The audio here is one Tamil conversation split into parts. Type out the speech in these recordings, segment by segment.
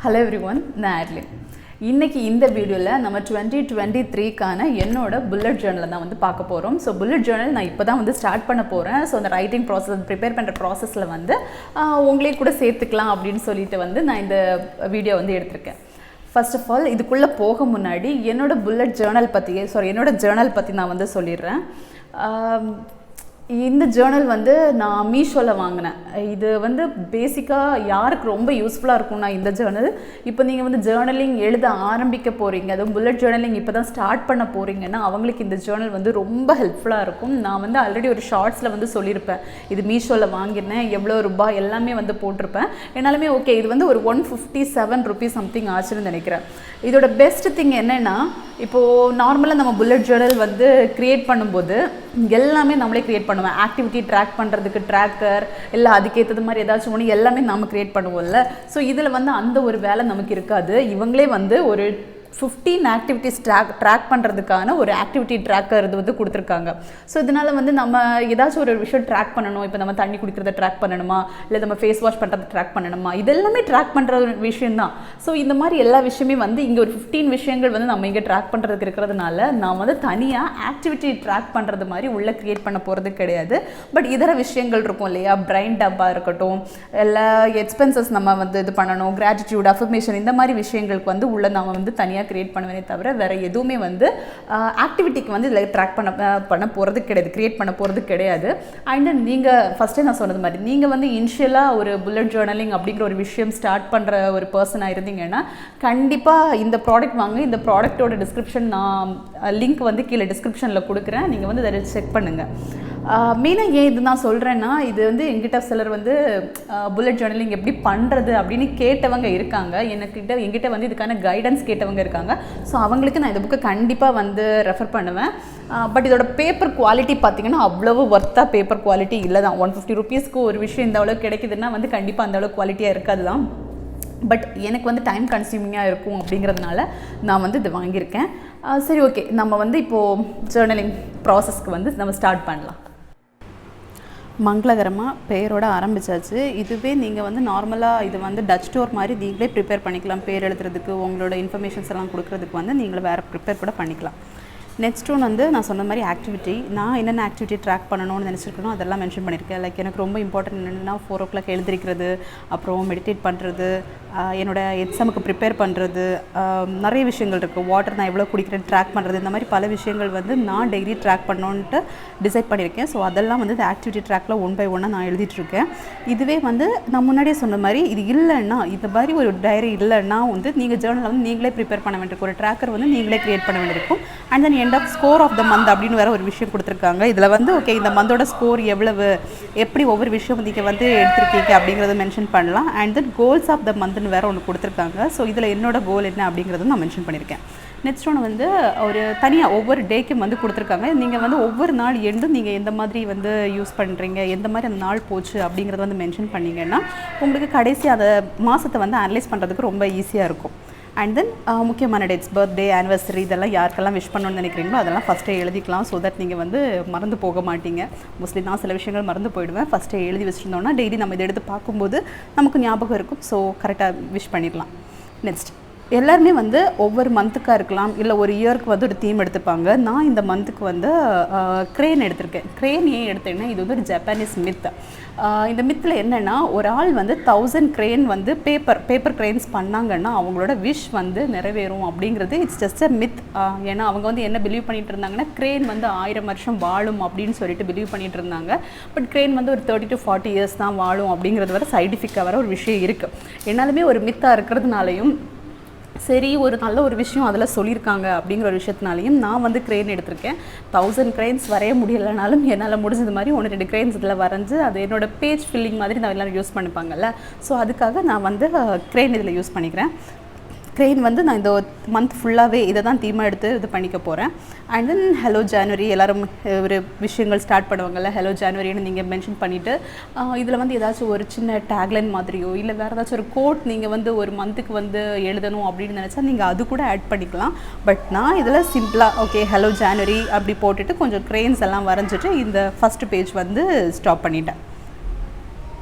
Hello everyone, நான் Adlin. இன்னைக்கு இந்த வீடியோல நம்ம 2023க்கான என்னோட புல்லட் ஜர்னல் தான் வந்து பார்க்க போறோம். சோ புல்லட் ஜர்னல் நான் இப்போதான் வந்து ஸ்டார்ட் பண்ண போறேன். சோ அந்த ரைட்டிங் process prepare பண்ற processல வந்து உங்களே கூட சேர்த்துக்கலாம் அப்படினு சொல்லிட்டு வந்து நான் இந்த வீடியோ வந்து எடுத்துர்க்கேன். First of all இதுக்குள்ள போக முன்னாடி என்னோட புல்லட் ஜர்னல் பத்தி நான் வந்து சொல்லிறேன். இந்த ஜர்னல் வந்து நான் மீஷோல வாங்குனேன். இது வந்து பேசிக்கா யாருக்கு ரொம்ப யூஸ்ஃபுல்லா இருக்கும்னா இந்த ஜர்னல் இப்போ நீங்க வந்து ஜர்னலிங் எழுத ஆரம்பிக்க போறீங்க அதுவும் புல்லட் ஜர்னலிங் இப்போதான் ஸ்டார்ட் பண்ண போறீங்கன்னா அவங்களுக்கு இந்த ஜர்னல் வந்து ரொம்ப ஹெல்ப்ஃபுல்லா இருக்கும். நான் வந்து ஆல்ரெடி ஒரு ஷார்ட்ஸ்ல வந்து சொல்லிருப்பேன். இது மீஷோல வாங்கினேன் எவ்வளவு ரூபாய் எல்லாமே வந்து போட்டுருப்பேன். என்னாலுமே ஓகே இது வந்து ஒரு 157 ரூபீஸ் சம்திங் ஆச்சுன்னு நினைக்கிறேன். இதோட பெஸ்ட் திங் என்னன்னா இப்போ நார்மலா நம்ம புல்லட் ஜர்னல் வந்து கிரியேட் பண்ணும்போது எல்லாமே நம்மளே கிரியேட் பண்ணுவோம். ஆக்டிவிட்டி ட்ராக் பண்ணுறதுக்கு ட்ராக்கர் இல்லை அதுக்கேற்றது மாதிரி ஏதாச்சும் ஒன்று எல்லாமே நம்ம கிரியேட் பண்ணுவோம்ல. ஸோ இதில் வந்து அந்த ஒரு வேலை நமக்கு இருக்காது. இவங்களே வந்து ஒரு 15 ஆக்டிவிட்டிஸ் ட்ராக் பண்ணுறதுக்கான ஒரு ஆக்டிவிட்டி ட்ராக்கர் இது வந்து கொடுத்துருக்காங்க. ஸோ இதனால் வந்து நம்ம ஏதாச்சும் ஒரு விஷயம் ட்ராக் பண்ணணும். இப்போ நம்ம தண்ணி குடிக்கிறத ட்ராக் பண்ணணுமா இல்லை நம்ம ஃபேஸ் வாஷ் பண்ணுறதை ட்ராக் பண்ணணுமா இதெல்லாமே ட்ராக் பண்ணுற ஒரு விஷயம்தான். ஸோ இந்த மாதிரி எல்லா விஷயமே வந்து இங்கே ஒரு 15 விஷயங்கள் வந்து நம்ம இங்கே ட்ராக் பண்ணுறதுக்கு இருக்கிறதுனால நான் வந்து தனியாக ஆக்டிவிட்டி ட்ராக் பண்ணுறது மாதிரி உள்ளே க்ரியேட் பண்ண போகிறது கிடையாது. பட் இதர விஷயங்கள் இருக்கும் இல்லையா, பிரைன் டப்பா இருக்கட்டும், எல்லா எக்ஸ்பென்சஸ் நம்ம வந்து இது பண்ணணும், கிராட்டிடியூட், அஃபர்மேஷன், இந்த மாதிரி விஷயங்களுக்கு வந்து உள்ள நம்ம வந்து தனியாக கிரியேட் பண்ணுவேனே தவிர வேற எதுவுமே வந்து ஆக்டிவிட்டிக்கு வந்து இதில் ட்ராக் பண்ண போகிறது கிடையாது, கிரியேட் பண்ண போகிறது கிடையாது. அண்ட் தென் நீங்கள் ஃபஸ்ட்டே நான் சொன்னது மாதிரி நீங்கள் வந்து இனிஷியலாக ஒரு புல்லட் ஜர்னலிங் அப்படிங்கிற ஒரு விஷயம் ஸ்டார்ட் பண்ணுற ஒரு பர்சனாக இருந்தீங்கன்னா கண்டிப்பாக இந்த ப்ராடக்ட் வாங்க. இந்த ப்ராடக்டோட டிஸ்கிரிப்ஷன் நான் லிங்க் வந்து கீழே டிஸ்கிரிப்ஷனில் கொடுக்குறேன். நீங்கள் வந்து அதை செக் பண்ணுங்கள். மெயினாக ஏன் இது நான் சொல்கிறேன்னா இது வந்து எங்கிட்ட சிலர் வந்து புல்லட் ஜர்னலிங் எப்படி பண்ணுறது அப்படின்னு கேட்டவங்க இருக்காங்க. எங்கிட்ட வந்து இதுக்கான கைடன்ஸ் கேட்டவங்க இருக்காங்க. ஸோ அவங்களுக்கு நான் இந்த புக்கை கண்டிப்பாக வந்து ரெஃபர் பண்ணுவேன். பட் இதோட பேப்பர் குவாலிட்டி பார்த்தீங்கன்னா அவ்வளவு ஒர்த்தாக பேப்பர் குவாலிட்டி இல்லை தான். 150 ரூபீஸ்க்கு ஒரு விஷயம் இந்த அளவுக்கு கிடைக்குதுன்னா வந்து கண்டிப்பாக அந்த அளவுக்கு குவாலிட்டியாக இருக்காது தான். பட் எனக்கு வந்து டைம் கன்சியூமிங்காக இருக்கும் அப்படிங்கிறதுனால நான் வந்து இது வாங்கியிருக்கேன். சரி, ஓகே, நம்ம வந்து இப்போது ஜர்னலிங் ப்ராசஸ்க்கு வந்து நம்ம ஸ்டார்ட் பண்ணலாம். மங்களகரமாக பெயரோட ஆரம்பித்தாச்சு. இதுவே நீங்கள் வந்து நார்மலாக இது வந்து டச் ஸ்டோர் மாதிரி நீங்களே ப்ரிப்பேர் பண்ணிக்கலாம். பேர் எழுதுறதுக்கு உங்களோட இன்ஃபர்மேஷன்ஸ் எல்லாம் கொடுக்குறதுக்கு வந்து நீங்களே வேறு ப்ரிப்பேர் கூட பண்ணிக்கலாம். நெக்ஸ்ட் ஒன் வந்து நான் சொன்ன மாதிரி ஆக்டிவிட்டி. நான் என்னென்ன ஆக்டிவிட்டி ட்ராக் பண்ணணும்னு நினச்சிருக்கணும் அதெல்லாம் மென்ஷன் பண்ணியிருக்கேன். லைக் எனக்கு ரொம்ப இம்பார்ட்டன்ட் என்னென்னா 4 o'clock எழுந்திரிக்கிறது, அப்புறம் மெடிடேட் பண்ணுறது, என்னோடய எக்ஸாமுக்கு ப்ரிப்பேர் பண்ணுறது, நிறைய விஷயங்கள் இருக்குது. வாட்டர் நான் எவ்வளோ குடிக்கிறேன் ட்ராக் பண்ணுறது, இந்த மாதிரி பல விஷயங்கள் வந்து நான் டெய்லி ட்ராக் பண்ணணுன்ட்டு டிசைட் பண்ணியிருக்கேன். ஸோ அதெல்லாம் வந்து இந்த ஆக்டிவிட்டி ட்ராக்கில் 1 by 1 நான் எழுதிட்டுருக்கேன். இதுவே வந்து நான் முன்னாடியே சொன்ன மாதிரி இது இல்லைன்னா, இந்த மாதிரி ஒரு டைரி இல்லைன்னா வந்து நீங்கள் ஜேர்னலை வந்து நீங்களே ப்ரிப்பேர் பண்ண வேண்டியிருக்கும். ஒரு ட்ராக்கர் வந்து நீங்களே க்ரியேட் பண்ண வேண்டியிருக்கும். And then end of score of the month அப்படின்னு வேறு ஒரு விஷயம் கொடுத்துருக்காங்க. இதில் வந்து ஓகே இந்த மந்தோட ஸ்கோர் எவ்வளவு, எப்படி ஒவ்வொரு விஷயம் நீங்கள் வந்து எடுத்திருக்கீங்க அப்படிங்கிறத மென்ஷன் பண்ணலாம். And then goals of the மந்த்னு வேறு ஒன்று கொடுத்துருக்காங்க. ஸோ இதில் என்னோட கோல் என்ன அப்படிங்கிறத நான் மென்ஷன் பண்ணியிருக்கேன். நெக்ஸ்ட் ஒன்று வந்து ஒரு தனியாக ஒவ்வொரு டேக்கும் வந்து கொடுத்துருக்காங்க. நீங்கள் வந்து ஒவ்வொரு நாள் எண்டும் நீங்கள் எந்த மாதிரி வந்து யூஸ் பண்ணுறீங்க, எந்த மாதிரி அந்த நாள் போச்சு அப்படிங்கிறத வந்து மென்ஷன் பண்ணிங்கன்னா உங்களுக்கு கடைசி அந்த மாதத்தை வந்து அனலைஸ் பண்ணுறதுக்கு ரொம்ப ஈஸியாக இருக்கும். அண்ட் தென் முக்கியமான டேட்ஸ், பர்த்டே, ஆனிவர்சரி, இதெல்லாம் யாருக்கெல்லாம் விஷ் பண்ணணும்னு நினைக்கிறீங்களோ அதெல்லாம் ஃபஸ்ட்டே எழுதிக்கலாம். ஸோ தட் நீங்கள் வந்து மறந்து போக மாட்டீங்க. மோஸ்ட்லி நான் சில விஷயங்கள் மறந்து போயிடுவேன். ஃபஸ்ட்டே எழுதி வச்சுருந்தோன்னா டெய்லி நம்ம இதை எடுத்து பார்க்கும்போது நமக்கு ஞாபகம் இருக்கும். ஸோ கரெக்டாக விஷ் பண்ணிடலாம். நெக்ஸ்ட் எல்லாருமே வந்து ஒவ்வொரு மந்த்துக்காக இருக்கலாம், இல்லை ஒரு இயருக்கு வந்து ஒரு தீம் எடுத்துப்பாங்க. நான் இந்த மந்த்துக்கு வந்து க்ரேன் எடுத்திருக்கேன். க்ரேன் ஏன் எடுத்தேன்னா இது வந்து ஒரு ஜப்பானீஸ் மித். இந்த மித்தில் என்னென்னா ஒரு ஆள் வந்து 1000 க்ரேன் வந்து பேப்பர் க்ரேன்ஸ் பண்ணாங்கன்னா அவங்களோட விஷ் வந்து நிறைவேறும் அப்படிங்கிறது இட்ஸ் ஜஸ்ட் அ மித். ஏன்னா அவங்க வந்து என்ன பிலீவ் பண்ணிட்டு இருந்தாங்கன்னா க்ரேன் வந்து 1000 வருஷம் வாழும் அப்படின்னு சொல்லிட்டு பிலீவ் பண்ணிட்டு இருந்தாங்க. பட் க்ரேன் வந்து ஒரு 30 to 40 years தான் வாழும் அப்படிங்கிறது வர சயின்டிஃபிக்காக வர ஒரு விஷயம் இருக்குது. என்னாலுமே ஒரு மித்தாக இருக்கிறதுனாலையும் சரி ஒரு நல்ல ஒரு விஷயம் அதில் சொல்லியிருக்காங்க அப்படிங்கிற ஒரு விஷயத்தினாலையும் நான் வந்து க்ரேன் எடுத்திருக்கேன். 1000 க்ரேன்ஸ் வரைய முடியலைனாலும் என்னால் முடிஞ்சது மாதிரி 1-2 க்ரேன்ஸ் இதில் வரைஞ்சி அது என்னோட பேஜ் ஃபில்லிங் மாதிரி நான் எல்லோரும் யூஸ் பண்ணிப்பாங்கல்ல. ஸோ அதுக்காக நான் வந்து க்ரேன் இதில் யூஸ் பண்ணிக்கிறேன். க்ரெயின் வந்து நான் இந்த மந்த் ஃபுல்லாகவே இதை தான் தீமாக எடுத்து இது பண்ணிக்க போகிறேன். அண்ட் தென் ஹலோ ஜான்வரி எல்லோரும் ஒரு விஷயங்கள் ஸ்டார்ட் பண்ணுவாங்கள்ல, ஹலோ ஜான்வரின்னு நீங்கள் மென்ஷன் பண்ணிவிட்டு இதில் வந்து ஏதாச்சும் ஒரு சின்ன டேக்லைன் மாதிரியோ இல்லை வேறு ஏதாச்சும் ஒரு கோட் நீங்கள் வந்து ஒரு மந்த்துக்கு வந்து எழுதணும் அப்படின்னு நினச்சா நீங்கள் அது கூட ஆட் பண்ணிக்கலாம். பட் நான் இதில் சிம்பிளாக ஓகே ஹலோ ஜான்வரி அப்படி போட்டுட்டு கொஞ்சம் க்ரெயின்ஸ் எல்லாம் வரைஞ்சிட்டு இந்த ஃபஸ்ட்டு பேஜ் வந்து ஸ்டாப் பண்ணிட்டேன்.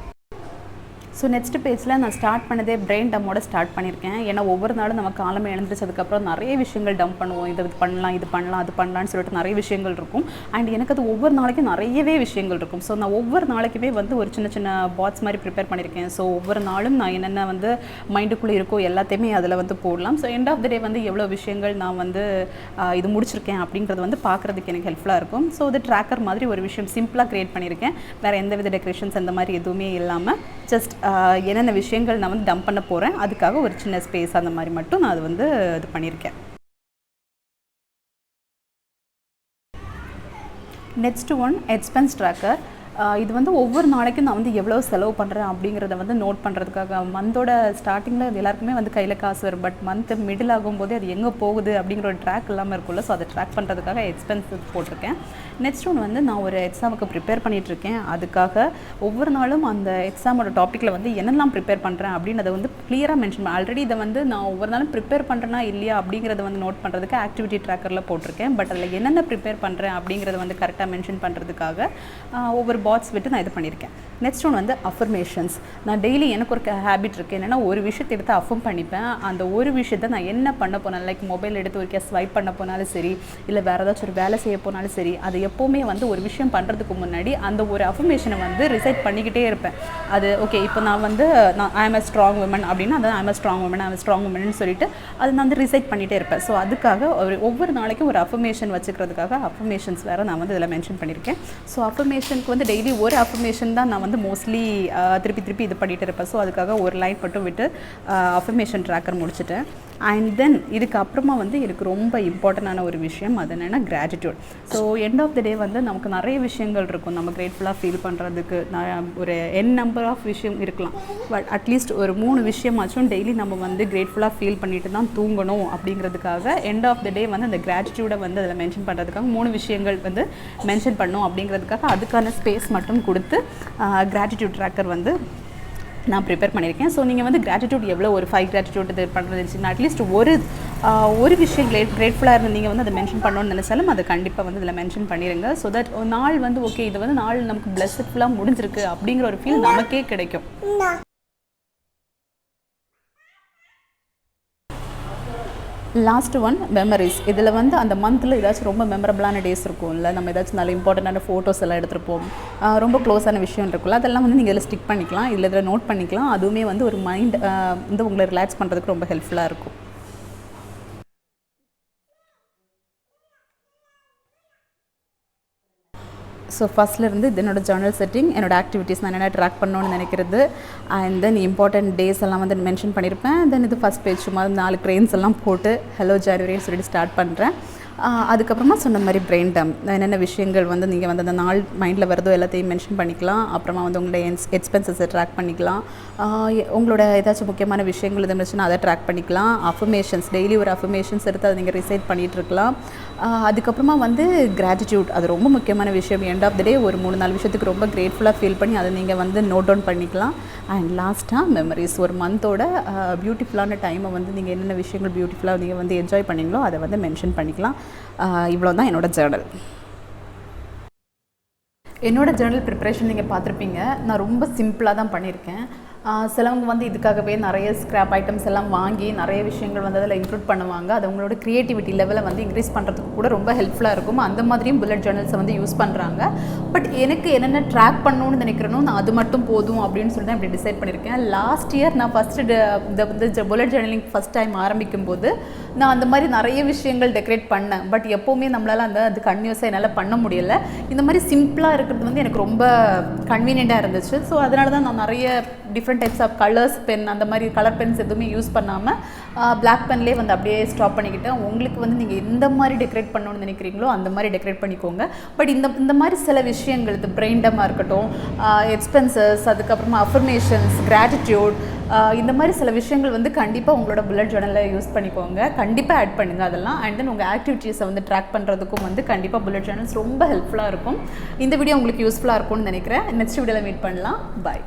ஸோ நெக்ஸ்ட் பேஜில் நான் ஸ்டார்ட் பண்ணதே பிரெயின் டம்மோட ஸ்டார்ட் பண்ணியிருக்கேன். ஏன்னா ஒவ்வொரு நாளும் நம்ம காலமே எழுந்திரிச்சதுக்கப்புறம் நிறைய விஷயங்கள் டம்ப் பண்ணுவோம். இது பண்ணலாம், இது பண்ணலாம், அது பண்ணலான்னு சொல்லிட்டு நிறைய விஷயங்கள் இருக்கும். அண்ட் எனக்கு அது ஒவ்வொரு நாளைக்கும் நிறையவே விஷயங்கள் இருக்கும். ஸோ நான் ஒவ்வொரு நாளைக்குமே வந்து ஒரு சின்ன சின்ன பாட்ஸ் மாதிரி ப்ரிப்பேர் பண்ணியிருக்கேன். ஸோ ஒவ்வொரு நாளும் நான் என்னென்ன வந்து மைண்டுக்குள்ளே இருக்கோ எல்லாத்தையுமே அதில் வந்து போடலாம். So end of the day வந்து எவ்வளோ விஷயங்கள் நான் வந்து இது முடிச்சிருக்கேன் அப்படிங்கிறது வந்து பார்க்குறதுக்கு எனக்கு ஹெல்ப்ஃபுல்லாக இருக்கும். ஸோ அது ட்ராக்கர் மாதிரி ஒரு விஷயம் சிம்பிளாக க்ரியேட் பண்ணியிருக்கேன். வேறு எந்த வித டெக்கரேஷன்ஸ் அந்த மாதிரி எதுவுமே இல்லாமல் ஜஸ்ட் என்னென்ன விஷயங்கள் நான் வந்து டம்ப் பண்ண போகிறேன் அதுக்காக ஒரு சின்ன ஸ்பேஸ் அந்த மாதிரி மட்டும் நான் அது வந்து இது பண்ணியிருக்கேன். Next one expense tracker. இது வந்து ஒவ்வொரு நாளைக்கும் நான் வந்து எவ்வளோ செலவு பண்ணுறேன் அப்படிங்கிறத வந்து நோட் பண்ணுறதுக்காக. மந்தோட ஸ்டார்டிங்கில் அது எல்லாருக்குமே வந்து கையில் காசு வரும். பட் மந்த் மிடில் ஆகும்போதே அது எங்கே போகுது அப்படிங்கிற ஒரு ட்ராக் இல்லாமல் இருக்கும்ல. ஸோ அதை ட்ராக் பண்ணுறதுக்காக எக்ஸ்பென்ஸ் போட்டிருக்கேன். நெக்ஸ்ட் ஒன்று வந்து நான் ஒரு எக்ஸாமுக்கு ப்ரிப்பேர் பண்ணிகிட்ருக்கேன். அதுக்காக ஒவ்வொரு நாளும் அந்த எக்ஸாமோட டாப்பிக்கில் வந்து என்னெல்லாம் ப்ரிப்பேர் பண்ணுறேன் அப்படின்னு அதை வந்து கிளியராக மென்ஷன் பண்ணேன். ஆல்ரெடி இதை வந்து நான் ஒவ்வொரு நாளும் ப்ரிப்பேர் பண்ணுறேன்னா இல்லையா அப்படிங்கிறத வந்து நோட் பண்ணுறதுக்கு ஆக்டிவிட்டி ட்ராக்கரில் போட்டிருக்கேன். பட் அதில் என்னென்ன ப்ரிப்பேர் பண்ணுறேன் அப்படிங்கிறத வந்து கரெக்டாக மென்ஷன் பண்ணுறதுக்காக ஒவ்வொரு பாட்ஸ் விட்டு நான் இது பண்ணியிருக்கேன். நெக்ஸ்ட் ஒன்று வந்து அஃபர்மேஷன்ஸ். நான் டெய்லி எனக்கு ஒரு ஹேபிட் இருக்குது. என்னென்னா ஒரு விஷயத்தை எடுத்து அஃபர்ம் பண்ணிப்பேன். அந்த ஒரு விஷயத்தை நான் என்ன பண்ண போனாலும், லைக் மொபைல் எடுத்து ஒரு ஸ்வைப் பண்ண போனாலும் சரி, இல்லை வேறு ஏதாச்சும் ஒரு வேலை செய்ய போனாலும் சரி, அது எப்போவுமே வந்து ஒரு விஷயம் பண்ணுறதுக்கு முன்னாடி அந்த ஒரு அஃபர்மேஷனை வந்து ரிசைட் பண்ணிக்கிட்டே இருப்பேன். அது ஓகே, இப்போ நான் வந்து ஐ ஆம் a ஸ்ட்ராங் உமன் அப்படின்னா அது ஐ ஆம் a ஸ்ட்ராங் உமன், ஐ ஆம் a ஸ்ட்ராங் உமன் சொல்லிட்டு அது நான் வந்து ரிசைட் பண்ணிகிட்டே இருப்பேன். ஸோ அதுக்காக ஒவ்வொரு நாளைக்கும் ஒரு அஃபர்மேஷன் வச்சுக்கிறதுக்காக அஃபர்மேஷன்ஸ் வேறு நான் வந்து இதில் மென்ஷன் பண்ணியிருக்கேன். ஸோ அஃபர்மேஷனுக்கு வந்து டெய்லி ஒரு அஃபர்மேஷன் தான் நான் வந்து மோஸ்ட்லி திருப்பி இது பண்ணிகிட்டு இருப்பேன். ஸோ அதுக்காக ஒரு லைன் மட்டும் விட்டு அஃபர்மேஷன் ட்ராக்கர் முடிச்சுட்டேன். அண்ட் தென் இதுக்கப்புறமா வந்து எனக்கு ரொம்ப இம்பார்ட்டண்டான ஒரு விஷயம் அது என்னென்னா gratitude. So end of the day வந்து நமக்கு நிறைய விஷயங்கள் இருக்கும் நம்ம கிரேட்ஃபுல்லாக ஃபீல் பண்ணுறதுக்கு. ஒரு நம்பர் ஆஃப் விஷயம் இருக்கலாம். பட் அட்லீஸ்ட் ஒரு 3 விஷயமாச்சும் டெய்லி நம்ம வந்து கிரேட்ஃபுல்லாக ஃபீல் பண்ணிட்டு தான் தூங்கணும் அப்படிங்கிறதுக்காக எண்ட் ஆஃப் த டே வந்து அந்த கிராட்டிடியூடை வந்து அதில் மென்ஷன் பண்ணுறதுக்காக 3 விஷயங்கள் வந்து மென்ஷன் பண்ணணும் அப்படிங்கிறதுக்காக அதுக்கான ஸ்பேஸ் மட்டும் கொடுத்து கிராட்டிடியூட் ட்ராக்கர் வந்து நான் ப்ரிப்பேர் பண்ணியிருக்கேன். ஸோ நீங்கள் வந்து கிராட்டிடியூட் எவ்வளோ ஒரு 5 கிராட்டிடியூட் இது பண்ணுறது அட்லீஸ்ட் ஒரு விஷயம் கிரேட்ஃபுல்லாக இருந்து நீங்கள் வந்து அதை மென்ஷன் பண்ணணும்னு நினச்சாலும் அதை கண்டிப்பாக வந்து இதில் மென்ஷன் பண்ணிடுங்க. ஸோ தட் நாள் வந்து ஓகே இது வந்து நாள் நமக்கு பிளஸ்ஃபுல்லாக முடிஞ்சிருக்கு அப்படிங்கிற ஒரு ஃபீல் நமக்கே கிடைக்கும். Last one memories. இதில் வந்து அந்த மந்தில் ஏதாச்சும் ரொம்ப மெமரபிளான டேஸ் இருக்கும் இல்லை, நம்ம ஏதாச்சும் நல்ல இம்பார்ட்டண்டான ஃபோட்டோஸ் எல்லாம் எடுத்துருப்போம், ரொம்ப க்ளோஸான விஷயம் இருக்குல்ல, அதெல்லாம் வந்து நீங்கள் இதில் ஸ்டிக் பண்ணிக்கலாம், இதில் நோட் பண்ணிக்கலாம். அதுவுமே வந்து ஒரு மைண்ட் வந்து உங்களை ரிலாக்ஸ் பண்ணுறதுக்கு ரொம்ப ஹெல்ப்ஃபுல்லாக இருக்கும். ஸோ ஃபஸ்ட்லேருந்து என்னோடய ஜர்னல் செட்டிங், என்னோடய ஆக்டிவிட்டீஸ் நான் என்ன ட்ராக் பண்ணணும்னு நினைக்கிறது, அண்ட் தென் இம்பார்ட்டன்ட் டேஸ் எல்லாம் வந்து மென்ஷன் பண்ணியிருப்பேன். தென் இது ஃபஸ்ட் பேஜ் சும்மா 4 க்ரெயின்ஸ் எல்லாம் போட்டு ஹலோ ஜான்வரின்னு சொல்லிட்டு ஸ்டார்ட் பண்ணுறேன். அதுக்கப்புறமா சொன்ன மாதிரி பிரெயின் டம் என்னென்ன விஷயங்கள் வந்து நீங்கள் வந்து அந்த நாள் மைண்டில் வரதோ எல்லாத்தையும் மென்ஷன் பண்ணிக்கலாம். அப்புறமா வந்து உங்களோட எக்ஸ்பென்சஸை ட்ராக் பண்ணிக்கலாம். உங்களோட ஏதாச்சும் முக்கியமான விஷயங்கள் இது இருந்துச்சுன்னா அதை ட்ராக் பண்ணிக்கலாம். அஃபர்மேஷன்ஸ் டெய்லி ஒரு அஃபர்மேஷன்ஸ் எடுத்து அதை நீங்கள் ரிசைட் பண்ணிகிட்ருக்கலாம். அதுக்கப்புறமா வந்து கிராட்டிடியூட் அது ரொம்ப முக்கியமான விஷயம். எண்ட் ஆஃப் த டே ஒரு 3-4 விஷயத்துக்கு ரொம்ப கிரேட்ஃபுல்லாக ஃபீல் பண்ணி அதை நீங்கள் வந்து நோட் டவுன் பண்ணிக்கலாம். அண்ட் லாஸ்ட்டாக மெமரிஸ், ஒரு மந்தோட பியூட்டிஃபுல்லான டைமை வந்து நீங்கள் என்னென்ன விஷயங்கள் பியூட்டிஃபுல்லாக நீங்கள் வந்து என்ஜாய் பண்ணிங்களோ அதை வந்து மென்ஷன் பண்ணிக்கலாம். இவ்வளோ தான் என்னோடய ஜேர்னல். என்னோடய ஜேர்னல் ப்ரிப்பரேஷன் நீங்கள் பார்த்துருப்பீங்க. நான் ரொம்ப சிம்பிளாக தான் பண்ணியிருக்கேன். சிலவங்க வந்து இதுக்காகவே நிறைய ஸ்க்ராப் ஐட்டம்ஸ் எல்லாம் வாங்கி நிறைய விஷயங்கள் வந்து அதில் இன்க்ளூட் பண்ணுவாங்க. அது அவங்களோட க்ரியேட்டிவிட்டி லெவலை வந்து இன்க்ரீஸ் பண்ணுறதுக்கு கூட ரொம்ப ஹெல்ப்ஃபுல்லாக இருக்கும். அந்த மாதிரியும் புல்லட் ஜேர்னல்ஸை வந்து யூஸ் பண்ணுறாங்க. பட் எனக்கு என்னென்ன ட்ராக் பண்ணணும்னு நினைக்கிறேனோ நான் அது மட்டும் போதும் அப்படின்னு சொல்லி தான் இப்படி டிசைட் பண்ணியிருக்கேன். லாஸ்ட் இயர் நான் ஃபஸ்ட்டு இந்த வந்து புல்லட் ஜேர்னலிங் ஃபஸ்ட் டைம் ஆரம்பிக்கும் போது நான் அந்த மாதிரி நிறைய விஷயங்கள் டெக்கரேட் பண்ணேன். பட் எப்போவுமே நம்மளால் அது கன்யூஸாக என்னால் பண்ண முடியலை. இந்த மாதிரி சிம்பிளாக இருக்கிறது வந்து எனக்கு ரொம்ப கன்வீனியண்ட்டாக இருந்துச்சு. ஸோ அதனால தான் நான் நிறைய different types of colours pen அந்த மாதிரி கலர் பென்ஸ் எதுவுமே யூஸ் பண்ணாமல் பிளாக் பென்லேயே வந்து அப்படியே ஸ்டாப் பண்ணிக்கிட்டேன். உங்களுக்கு வந்து நீங்கள் எந்த மாதிரி டெக்கரேட் பண்ணணும்னு நினைக்கிறீங்களோ அந்த மாதிரி டெக்கரேட் பண்ணிக்கோங்க. பட் இந்த மாதிரி சில விஷயங்கள் இது பிரெயின் டம்மாக இருக்கட்டும், எக்ஸ்பென்சஸ், அதுக்கப்புறமா அஃபர்மேஷன்ஸ், கிராட்டிடியூட், இந்த மாதிரி சில விஷயங்கள் வந்து கண்டிப்பாக உங்களோட புல்லட் ஜேர்னலில் யூஸ் பண்ணிக்கோங்க. கண்டிப்பாக ஆட் பண்ணுங்கள் அதெல்லாம். அண்ட் தென் உங்கள் ஆக்டிவிட்டீஸை வந்து ட்ராக் பண்ணுறதுக்கும் வந்து கண்டிப்பாக புல்லட் ஜேர்னல்ஸ் ரொம்ப ஹெல்ப்ஃபுல்லாக இருக்கும். இந்த வீடியோ உங்களுக்கு யூஸ்ஃபுல்லாக இருக்கும்னு நினைக்கிறேன். நெக்ஸ்ட் வீடியோவில் மீட் பண்ணலாம். பாய்.